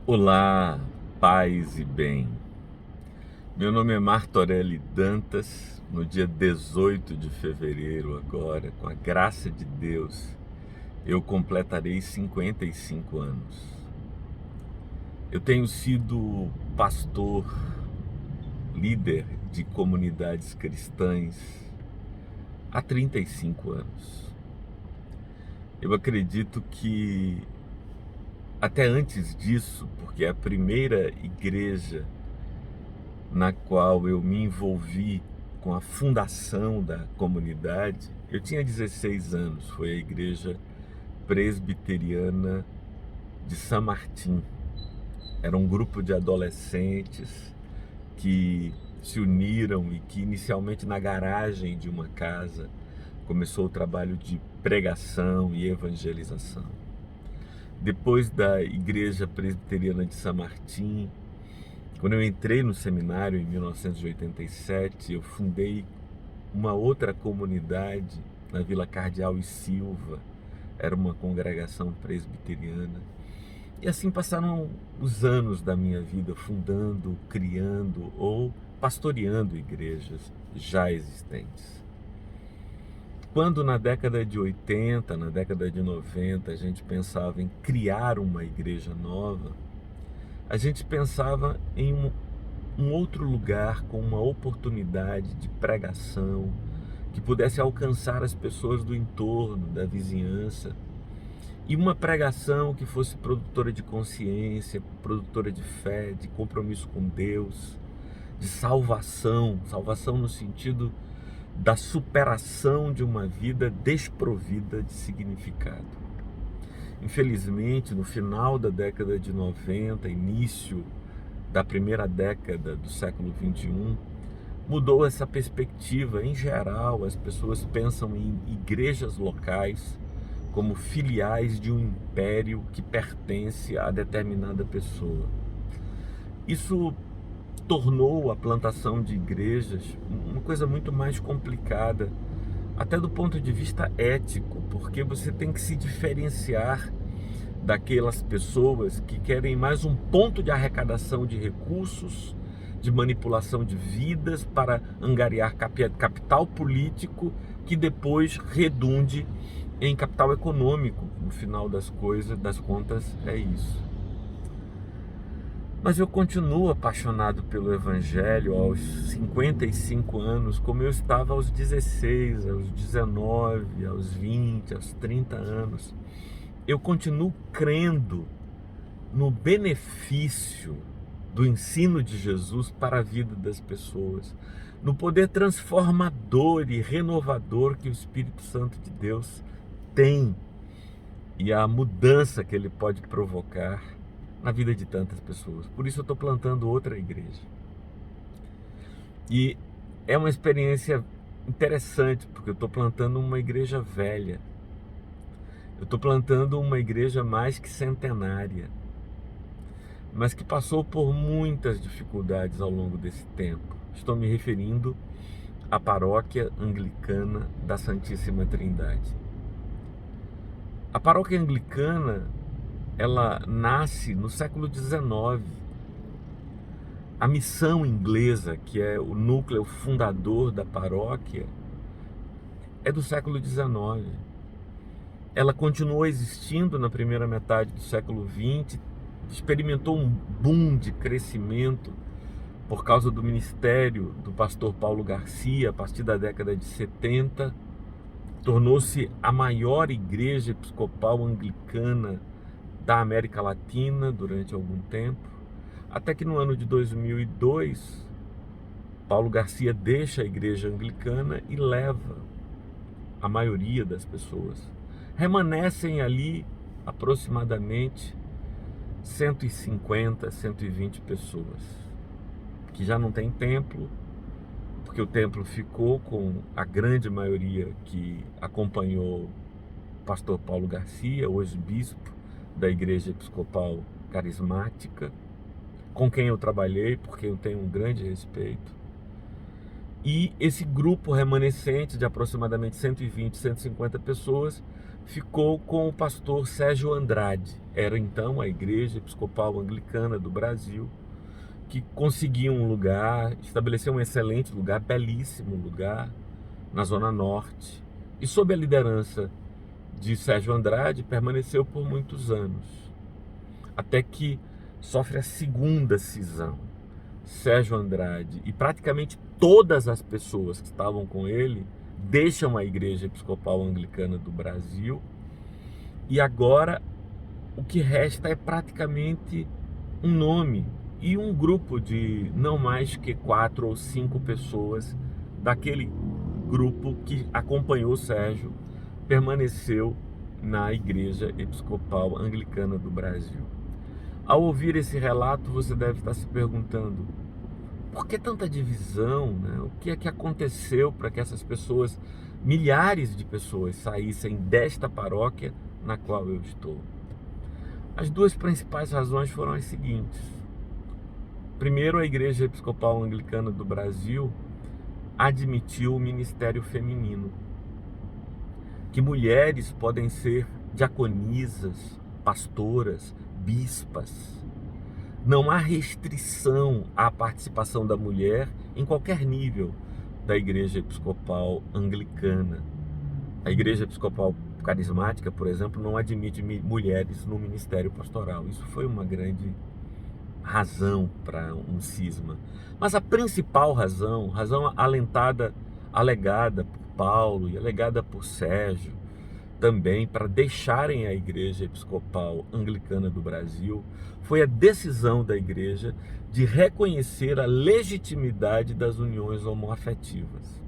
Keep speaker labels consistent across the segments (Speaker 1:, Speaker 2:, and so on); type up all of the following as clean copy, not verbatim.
Speaker 1: Olá, paz e bem. Meu nome é Martorelli Dantas. No dia 18 de fevereiro, agora, com a graça de Deus, eu completarei 55 anos. Eu tenho sido pastor, líder de comunidades cristãs há 35 anos. Eu acredito que até antes disso, porque a primeira igreja na qual eu me envolvi com a fundação da comunidade, eu tinha 16 anos, foi a Igreja Presbiteriana de San Martín. Era um grupo de adolescentes que se uniram e que inicialmente na garagem de uma casa começou o trabalho de pregação e evangelização. Depois da Igreja Presbiteriana de San Martín, quando eu entrei no seminário em 1987, eu fundei uma outra comunidade na Vila Cardeal e Silva. Era uma congregação presbiteriana. E assim passaram os anos da minha vida fundando, criando ou pastoreando igrejas já existentes. Quando na década de 80, na década de 90, a gente pensava em criar uma igreja nova, a gente pensava em um outro lugar com uma oportunidade de pregação que pudesse alcançar as pessoas do entorno, da vizinhança, e uma pregação que fosse produtora de consciência, produtora de fé, de compromisso com Deus, de salvação, salvação no sentido da superação de uma vida desprovida de significado. Infelizmente, no final da década de 90, início da primeira década do século 21, mudou essa perspectiva. Em geral, as pessoas pensam em igrejas locais como filiais de um império que pertence a determinada pessoa. Isso tornou a plantação de igrejas uma coisa muito mais complicada, até do ponto de vista ético, porque você tem que se diferenciar daquelas pessoas que querem mais um ponto de arrecadação de recursos, de manipulação de vidas para angariar capital político que depois redunde em capital econômico. No final das contas, é isso. Mas eu continuo apaixonado pelo Evangelho aos 55 anos, como eu estava aos 16, aos 19, aos 20, aos 30 anos. Eu continuo crendo no benefício do ensino de Jesus para a vida das pessoas, no poder transformador e renovador que o Espírito Santo de Deus tem e a mudança que ele pode provocar na vida de tantas pessoas. Por isso eu estou plantando outra igreja. E é uma experiência interessante, porque eu estou plantando uma igreja velha. Eu estou plantando uma igreja mais que centenária, mas que passou por muitas dificuldades ao longo desse tempo. Estou me referindo à Paróquia Anglicana da Santíssima Trindade. A Paróquia Anglicana, ela nasce no século XIX. A missão inglesa, que é o núcleo fundador da paróquia, é do século XIX. Ela continuou existindo na primeira metade do século XX, experimentou um boom de crescimento por causa do ministério do pastor Paulo Garcia, a partir da década de 70, tornou-se a maior igreja episcopal anglicana da América Latina durante algum tempo, até que no ano de 2002, Paulo Garcia deixa a igreja anglicana e leva a maioria das pessoas. Remanescem ali aproximadamente 150, 120 pessoas, que já não tem templo, porque o templo ficou com a grande maioria que acompanhou o pastor Paulo Garcia, hoje bispo da Igreja Episcopal Carismática, com quem eu trabalhei, porque eu tenho um grande respeito. E esse grupo remanescente de aproximadamente 120, 150 pessoas ficou com o pastor Sérgio Andrade. Era então a Igreja Episcopal Anglicana do Brasil, que conseguiu um lugar, estabeleceu um excelente lugar, belíssimo lugar, na Zona Norte. E sob a liderança de Sérgio Andrade, permaneceu por muitos anos, até que sofre a segunda cisão. Sérgio Andrade e praticamente todas as pessoas que estavam com ele deixam a Igreja Episcopal Anglicana do Brasil, e agora o que resta é praticamente um nome e um grupo de não mais que 4 ou 5 pessoas daquele grupo que acompanhou Sérgio, permaneceu na Igreja Episcopal Anglicana do Brasil. Ao ouvir esse relato, você deve estar se perguntando: por que tanta divisão, né? O que é que aconteceu para que essas pessoas, milhares de pessoas, saíssem desta paróquia na qual eu estou? As duas principais razões foram as seguintes. Primeiro, a Igreja Episcopal Anglicana do Brasil admitiu o ministério feminino, que mulheres podem ser diaconisas, pastoras, bispas. Não há restrição à participação da mulher em qualquer nível da Igreja Episcopal Anglicana. A Igreja Episcopal Carismática, por exemplo, não admite mulheres no ministério pastoral. Isso foi uma grande razão para um cisma. Mas a principal razão alegada por Paulo e alegada por Sérgio, também para deixarem a Igreja Episcopal Anglicana do Brasil, foi a decisão da Igreja de reconhecer a legitimidade das uniões homoafetivas.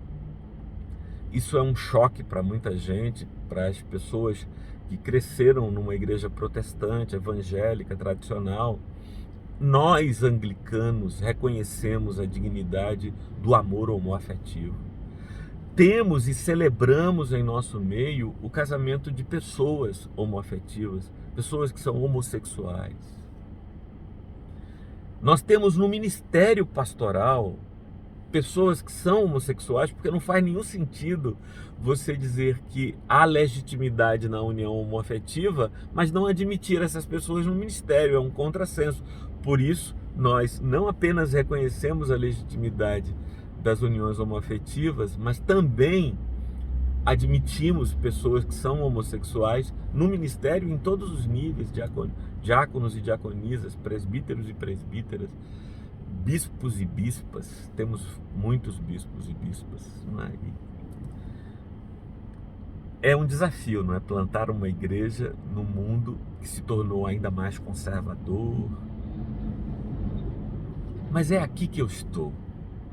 Speaker 1: Isso é um choque para muita gente, para as pessoas que cresceram numa igreja protestante, evangélica, tradicional. Nós, anglicanos, reconhecemos a dignidade do amor homoafetivo. Temos e celebramos em nosso meio o casamento de pessoas homoafetivas, pessoas que são homossexuais. Nós temos no ministério pastoral pessoas que são homossexuais, porque não faz nenhum sentido você dizer que há legitimidade na união homoafetiva, mas não admitir essas pessoas no ministério. É um contrassenso. Por isso, nós não apenas reconhecemos a legitimidade das uniões homoafetivas, mas também admitimos pessoas que são homossexuais no ministério em todos os níveis, diáconos e diaconisas, presbíteros e presbíteras, bispos e bispas. Temos muitos bispos e bispas, não é? É um desafio, não é? Plantar uma igreja no mundo que se tornou ainda mais conservador. Mas é aqui que eu estou.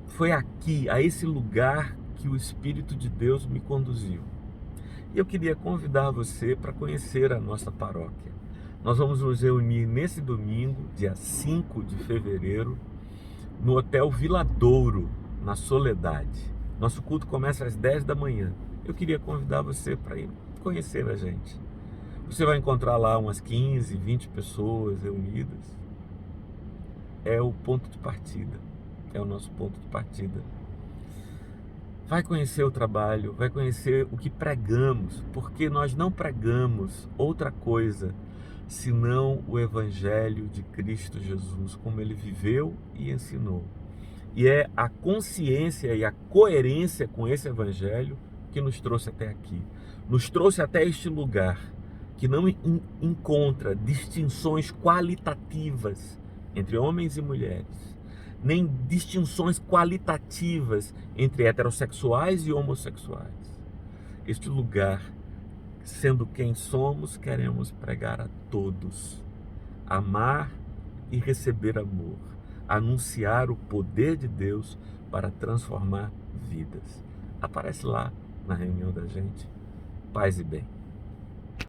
Speaker 1: Foi aqui, a esse lugar, que o Espírito de Deus me conduziu. E eu queria convidar você para conhecer a nossa paróquia. Nós vamos nos reunir nesse domingo, dia 5 de fevereiro, no Hotel Viladouro, na Soledade. Nosso culto começa às 10 da manhã. Eu queria convidar você para ir conhecer a gente. Você vai encontrar lá umas 15, 20 pessoas reunidas. É o ponto de partida. É o nosso ponto de partida. Vai conhecer o trabalho, vai conhecer o que pregamos, porque nós não pregamos outra coisa senão o Evangelho de Cristo Jesus, como ele viveu e ensinou. E é a consciência e a coerência com esse Evangelho que nos trouxe até aqui, nos trouxe até este lugar, que não encontra distinções qualitativas entre homens e mulheres, nem distinções qualitativas entre heterossexuais e homossexuais. Este lugar, sendo quem somos, queremos pregar a todos, amar e receber amor, anunciar o poder de Deus para transformar vidas. Aparece lá na reunião da gente. Paz e bem.